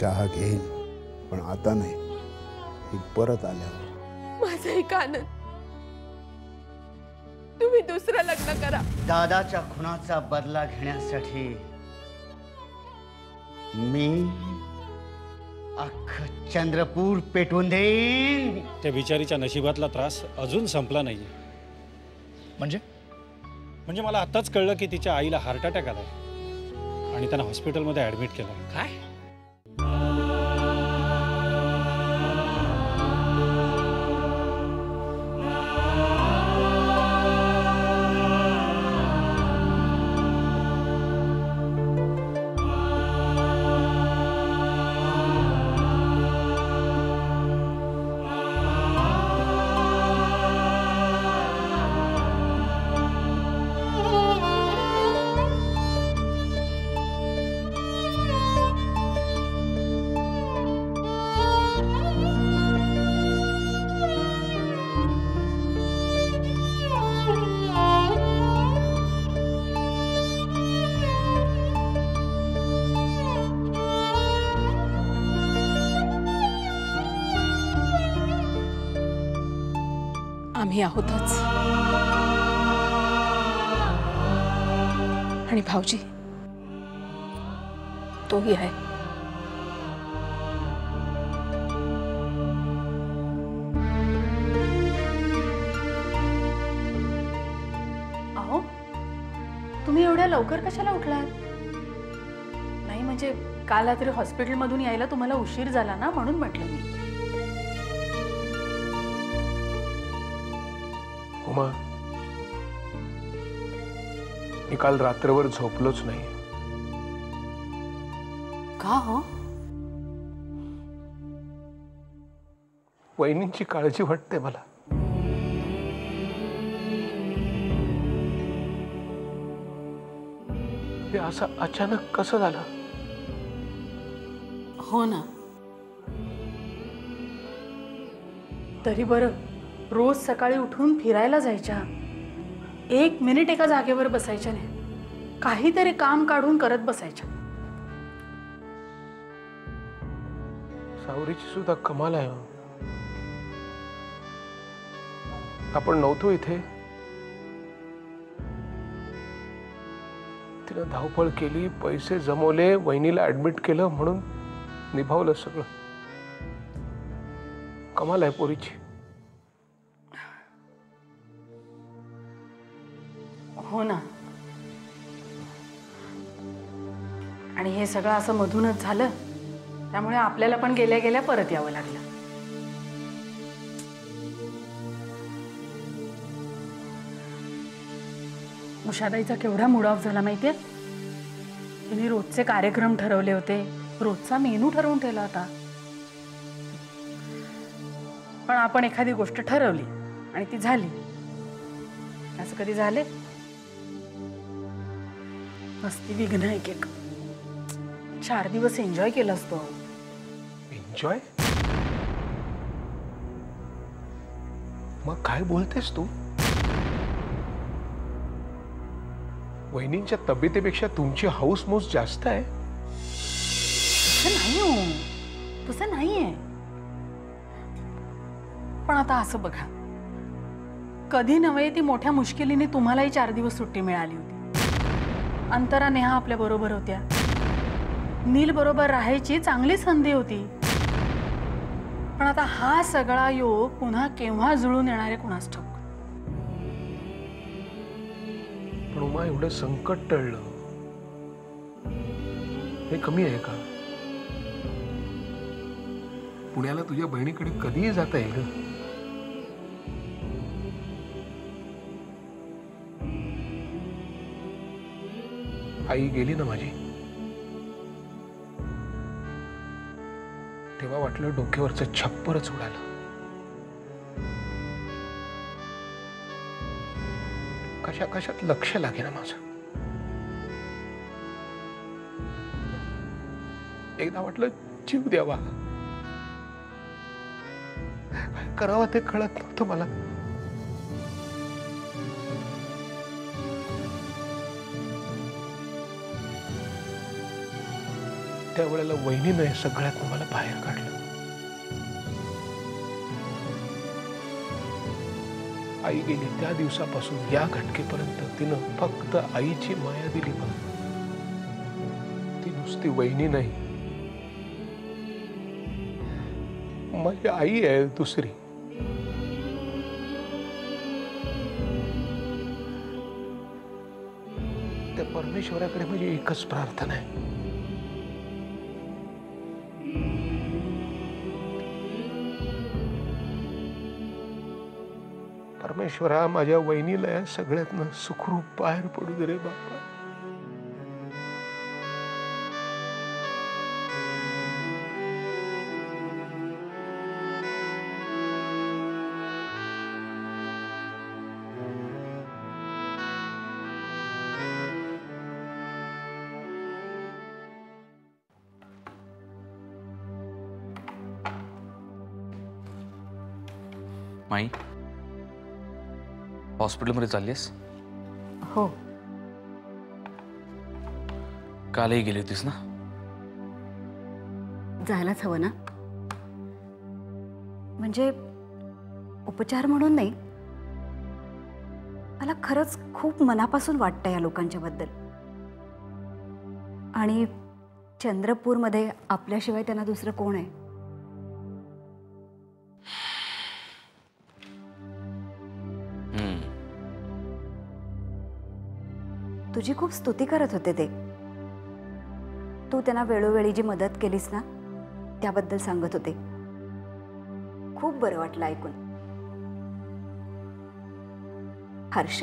चहा घेईन, पण आता नाही, ही परत आल्यावर. माझं एक आनंद, तुम्ही दुसरं लग्न करा. दादाच्या खुनाचा बदला घेण्यासाठी मी अख्खं चंद्रपूर पेटवून देईन. त्या बिचारीच्या नशिबातला त्रास अजून संपला नाहीये. म्हणजे मला आताच कळलं की तिच्या आईला हार्ट अटॅक आलाय आणि त्यांना हॉस्पिटलमध्ये ऍडमिट केलं. काय? आम्ही आहोतच. आणि भाऊजी तोही आहे. अहो, तुम्ही एवढ्या लवकर कशाला उठलात? नाही म्हणजे काल रात्री हॉस्पिटलमधून यायला तुम्हाला उशीर झाला ना, म्हणून म्हटलं मी. उमा, मी काल रात्रभर झोपलोच नाही. का हो? वहिनींची काळजी वाटते मला. ते असं अचानक कसं झालं? हो ना. तरी बरं, रोज सकाळी उठून फिरायला जायच्या, 1 मिनिट एका जागेवर बसायच्या नाही, काहीतरी काम काढून करत बसायच्या. सावरीची सुद्धा कमाल आहे. आपण नव्हतो इथे, तिनं धावपळ केली, पैसे जमवले, वहिनीला ऍडमिट केलं, म्हणून निभावलं सगळं. कमाल आहे पोरीची. हो ना. आणि हे सगळं असं मधूनच झालं, त्यामुळे आपल्याला पण गेल्या गेल्या परत यावं लागलं. उषाताईचा केवढा मूड ऑफ झाला माहितीये. तिने रोजचे कार्यक्रम ठरवले होते, रोजचा मेनू ठरवून ठेवला होता. पण आपण एखादी गोष्ट ठरवली आणि ती झाली, असं कधी झाले? मस्ती विघ्न एक एक. 4 दिवस एन्जॉय केला असतो. एन्जॉय? मग काय बोलतेस तू? वहिनींच्या तब्येतीपेक्षा तुमची हाऊस मौस जास्त आहे. तसं नाही हो, तसं नाहीये. पण आता असं बघा, कधी नव्हे ती मोठ्या मुश्किलीने तुम्हालाही 4 दिवस सुट्टी मिळाली होती. अंतरा नेहा आपल्या बरोबर होत्या, नील बरोबर राहायची चांगली संधी होती. पण आता हा सगळा योग पुन्हा केव्हा जुळून येणार आहे कुणास ठाऊक. पण उमा, एवढं संकट टळलं हे कमी आहे का? पुण्याला तुझ्या बहिणीकडे कधीही जाता येईल. आई गेली ना माझी, तेव्हा वाटलं डोक्यावरचं छप्परच उडालं. कशात लक्ष लागे ना माझं. एकदा वाटलं जीव द्यावा, काय करावं ते कळत नव्हतं मला. त्यावेळेला वहिनीनं हे सगळ्यात मला बाहेर काढलं. आई गेली त्या दिवसापासून या घटकेपर्यंत तिनं फक्त आईची माया दिली मला. ती नुसती वहिनी नाही, माझी आई आहे दुसरी. त्या परमेश्वराकडे माझी एकच प्रार्थना आहे, परमेश्वरा माझ्या वहिनीला या सगळ्यातनं सुखरूप बाहेर पडू दे रे बाप्पा. माई, हॉस्पिटलमध्ये चाललीस? हो. कालही गेली होतीस ना? जायलाच हवं ना. म्हणजे उपचार म्हणून नाही, मला खरंच खूप मनापासून वाटतं या लोकांच्या बद्दल. आणि चंद्रपूरमध्ये आपल्याशिवाय त्यांना दुसरं कोण आहे? तुझी खूप स्तुती करत होते ते. तू त्यांना वेळोवेळी जी मदत केलीस ना, त्याबद्दल सांगत होते. खूप बरं वाटलं ऐकून. हर्ष,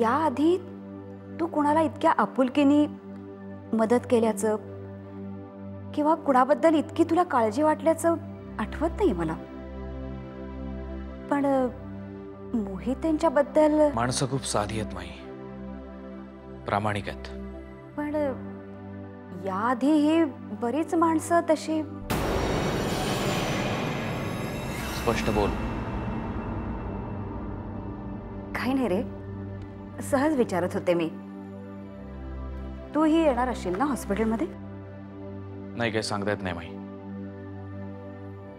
याआधी तू कुणाला इतक्या आपुलकीने मदत केल्याचं किंवा कुणाबद्दल इतकी तुला काळजी वाटल्याचं आठवत नाही मला. पण मोहित यांच्याबद्दल माणसं खूप साधी आहेत माई, प्रामाणिक आहेत. पण याआधी ही बरीच माणसं तशी. स्पष्ट बोल. काही नाही रे, सहज विचारत होते मी. तू ही येणार असशील ना हॉस्पिटलमध्ये? नाही, काही सांगता येत नाही माई.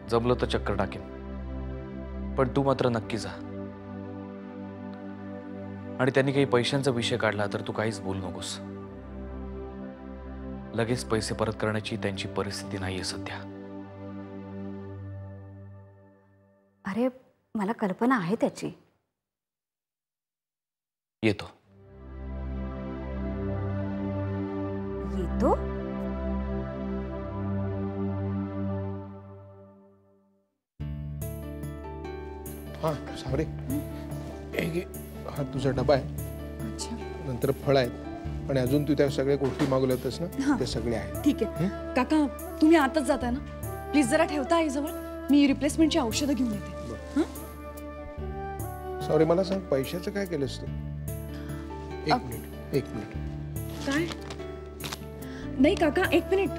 जमलं तर चक्कर टाकेन, पण तू मात्र नक्की जा. आणि त्यांनी काही पैशांचा विषय काढला तर तू काहीच बोलू नकोस. लगेच पैसे परत करण्याची त्यांची परिस्थिती नाहीये सध्या. अरे, मला कल्पना आहे त्याची. येतो. येतो? हा सावरे, हा तुझा डबा आहे. नंतर फळ आहेत आणि अजून तू त्या सगळ्या गोष्टी मागवल्या होत्यास ना, ते सगळे आहेत. ठीक आहे काका, तुम्ही आताच जाताय ना? प्लीज जरा ठेवता आईजवळ, मी रिप्लेसमेंटची औषधं घेऊन येते. सॉरी, मला सांग, पैशाचं काय केलंस तू? एक मिनिट. काय? नाही काका, एक मिनिट.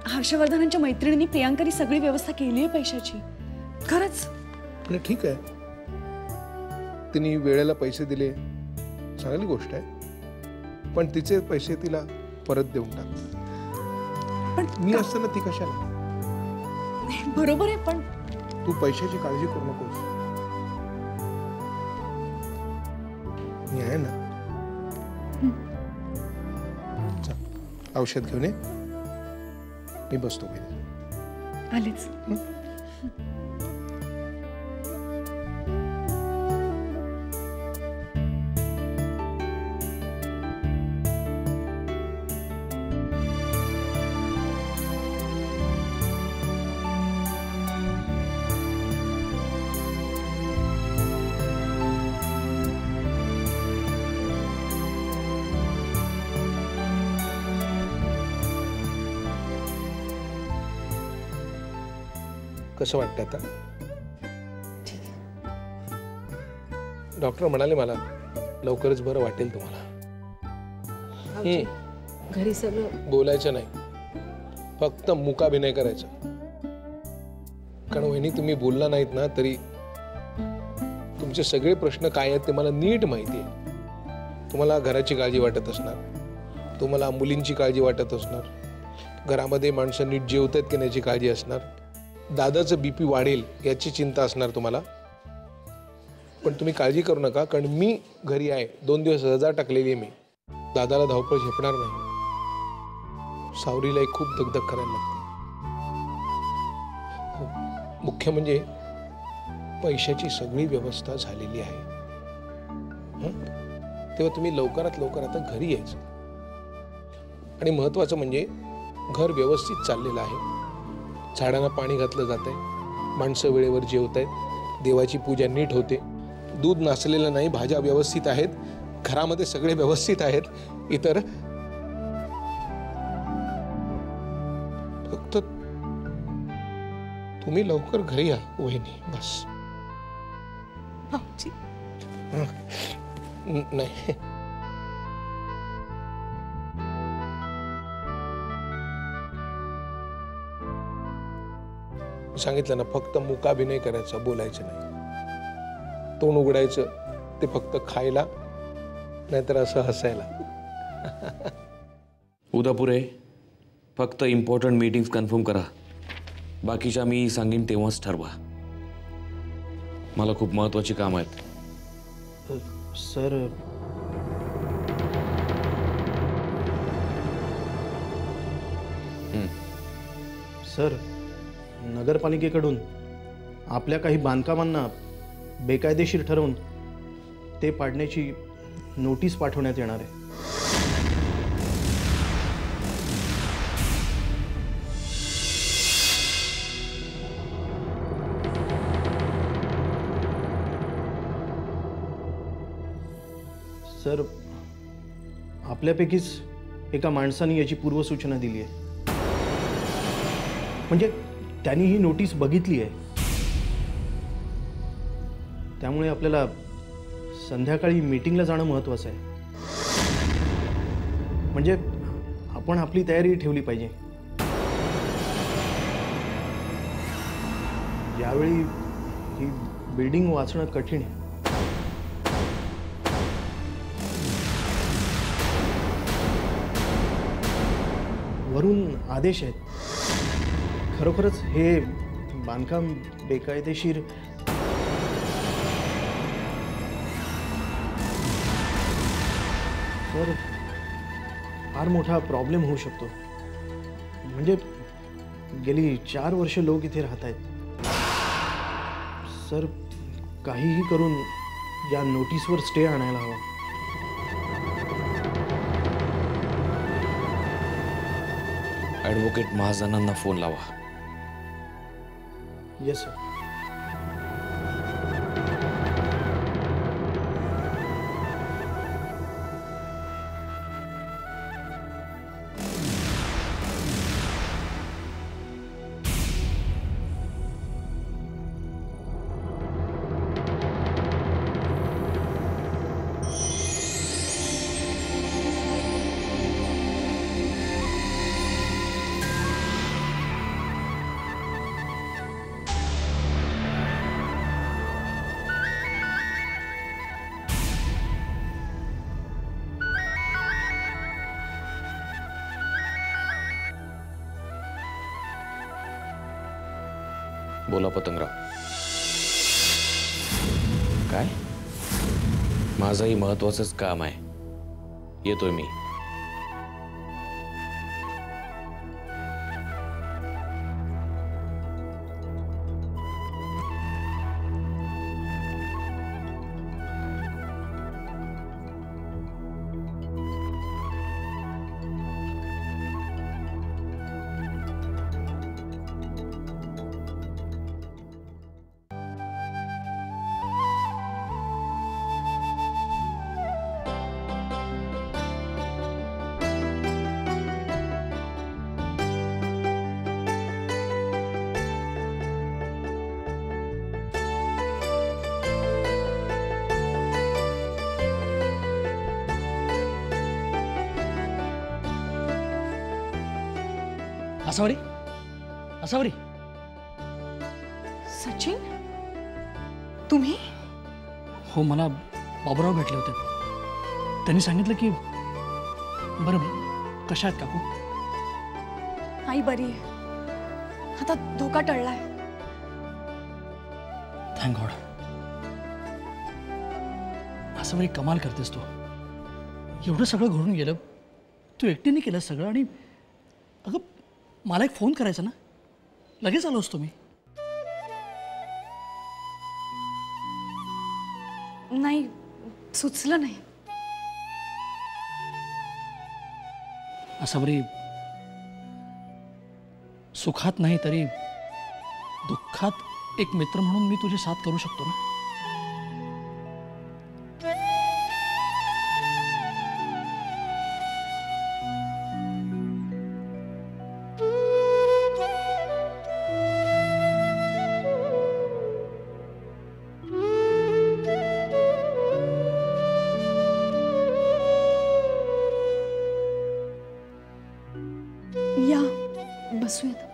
हर्षवर्धनांच्या मैत्रिणींनी प्रियांकानी सगळी व्यवस्था केली आहे पैशाची, खरंच. नाही, ठीक आहे, तिने वेळेला पैसे दिले, चांगली गोष्ट आहे. पण तिचे पैसे तिला परत देऊन टाक. पण मी असताना ती कशाला? बरोबर आहे, पण तू पैशाची काळजी करू नकोस. मी आहे ना. औषध घेऊन ये, मी बसतो पहिले. आलेच. कसं वाटतं आता? डॉक्टर म्हणाले मला लवकरच बरं वाटेल तुम्हाला. घरी सगळं बोलायचं नाही, फक्त मुकाभिनय करायचा. कारण वहिनी, तुम्ही बोलला नाहीत ना तरी तुमचे सगळे प्रश्न काय आहेत ते मला नीट माहिती आहे. तुम्हाला घराची काळजी वाटत असणार, तुम्हाला मुलींची काळजी वाटत असणार, घरामध्ये माणसं नीट जेवतात की याची काळजी असणार, दादाचं बीपी वाढेल याची चिंता असणार तुम्हाला. पण तुम्ही काळजी करू नका, कारण मी घरी आहे. 2 दिवस रजा टाकलेली आहे मी. दादाला धावपळ झेपणार नाही. सावरीला खूप दगदग करायला लागते. मुख्य म्हणजे पैशाची सगळी व्यवस्था झालेली आहे. तेव्हा तुम्ही लवकरात लवकर आता घरी यायचं. आणि महत्वाचं म्हणजे घर व्यवस्थित चाललेलं आहे. झाडांना पाणी घातलं जात आहे, माणसं वेळेवर जेवत आहेत, देवाची पूजा नीट होते, दूध नासलेलं नाही, भाज्या व्यवस्थित आहेत, घरामध्ये सगळे व्यवस्थित आहेत. इतर फक्त तुम्ही लवकर घरी या वहिनी, बस. नाही, सांगितलं ना, फक्त मुकाभिनय करायचा, बोलायचं नाही. तोंड उघडायचं ते फक्त खायला, नाहीतर असं हसायला. उदापुरे फक्त इम्पॉर्टंट मीटिंग्स कन्फर्म करा. बाकीच्या मी सांगेन तेव्हाच ठरवा. मला खूप महत्त्वाची काम आहेत. सर, सर, नगरपालिकेकडून आपल्या काही बांधकामांना बेकायदेशीर ठरवून ते पाडण्याची नोटीस पाठवण्यात येणार आहे. सर, आपल्यापैकीच एका माणसाने याची पूर्वसूचना दिली आहे. म्हणजे त्यांनी ही नोटीस बघितली आहे. त्यामुळे आपल्याला संध्याकाळी मीटिंगला जाणं महत्त्वाचं आहे. म्हणजे आपण आपली तयारी ठेवली पाहिजे. यावेळी ही बिल्डिंग वाचणं कठीण आहे. वरून आदेश आहेत. खरोखरच हे बांधकाम बेकायदेशीर सर, फार मोठा प्रॉब्लेम होऊ शकतो. म्हणजे गेली 4 वर्ष लोक इथे राहत आहेत. सर, काहीही करून या नोटीसवर स्टे आणायला हवा. ॲडव्होकेट महाजनांना फोन लावा. Yes sir. बोला पतंगराव. काय? माझंही महत्वाचंच काम आहे. येतोय मी. असावरी, असावरी. सचिन, तुम्ही? हो, मला बाबूराव भेटले होते. त्यांनी सांगितलं की बरं कशा आहेत काकू? आई बरी आहे, आता धोका टळलाय. Thank God. असं बरी कमाल करतेस तू. एवढं सगळं घडून गेलं, तू एकटीने केलं सगळं. आणि अगं मला एक फोन करायचा ना, लगेच आलो असतो मी. नाही, सुचलं नाही. असं बरी सुखात नाही तरी दुःखात एक मित्र म्हणून मी तुझी साथ करू शकतो ना. या बसूयात.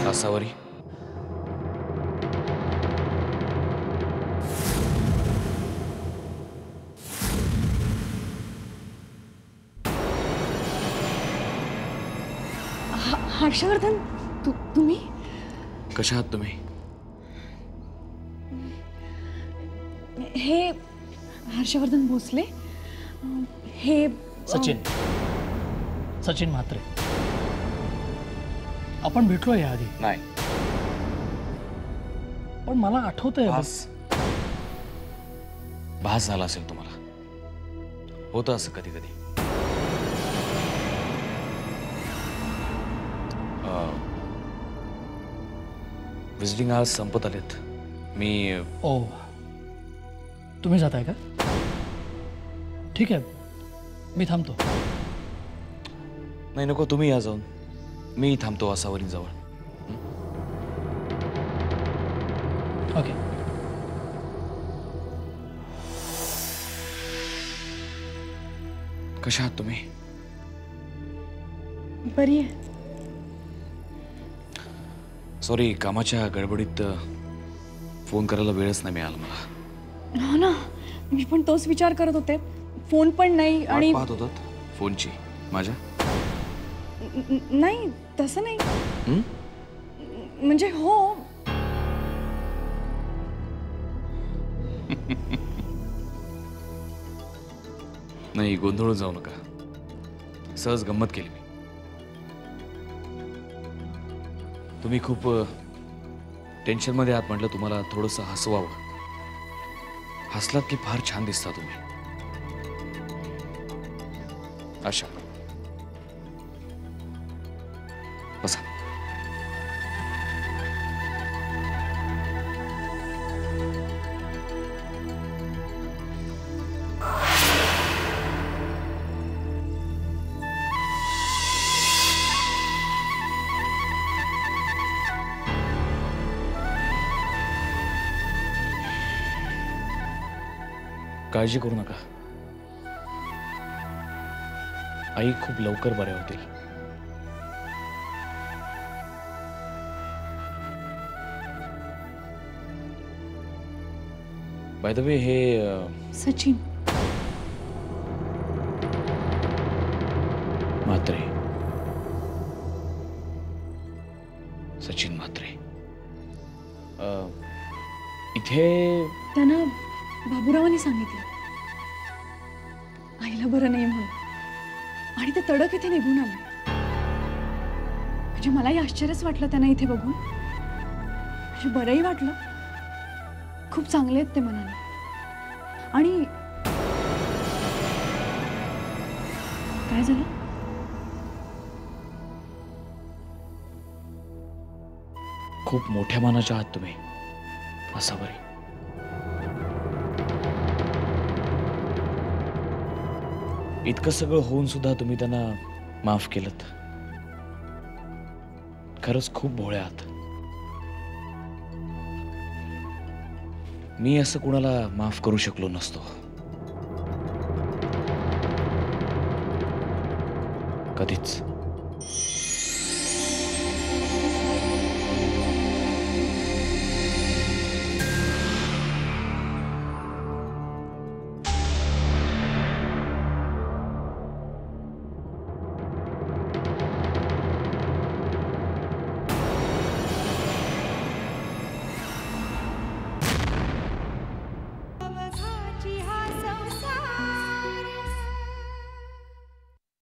आसावरी, हर्षवर्धन, तुम्ही कशा आहात तुम्ही? हे हर्षवर्धन भोसले, हे सचिन सचिन म्हात्रे. आपण भेटलो याआधी. नाही, पण मला आठवतंय. भास झाला असेल तुम्हाला. होतं असं कधी कधी. विजिटिंग आज संपत आलेत. मी ओ, तुम्ही जाताय का? ठीक आहे, मी थांबतो. नाही, नको, तुम्ही या जाऊन. मी थांबतो आसावरीजवळ. ओके. कशा आहात तुम्ही? बरी आहे. सॉरी, कामाच्या गडबडीत फोन करायला वेळच नाही मिळाला मला. हो ना, मी पण तोच विचार करत होते. फोन पण नाही. आणि पाहत होतात फोनची माझ्या? नाही, तसं नाही. म्हणजे हो. नाही, गोंधळून जाऊ नका. सहज गंमत केली मी. तुम्ही खूप टेन्शनमध्ये आहात म्हटलं तुम्हाला थोडंसं हसवावं. हसलात की फार छान दिसता तुम्ही. अशा बसा. काळजी करू नका. आई खूप लवकर बऱ्या होतील. बाय द वे, हे सचिन म्हात्रे. सचिन म्हात्रे. इथे त्यांना बाबूरावांनी सांगितलं आईला बरं नाही म्हणून. आणि ते तडक इथे निघून आले. म्हणजे मलाही आश्चर्यच वाटलं त्यांना इथे बघून. म्हणजे बरंही वाटलं. खूप चांगले आहेत ते मनाने. आणि काय झालं? खूप मोठ्या मनाच्या आहात तुम्ही, आसावरी. इतकं सगळं होऊन सुद्धा तुम्ही त्यांना माफ केलंत. खरंच खूप भोळे आहात. मी असं कुणाला माफ करू शकलो नसतो. कधीच.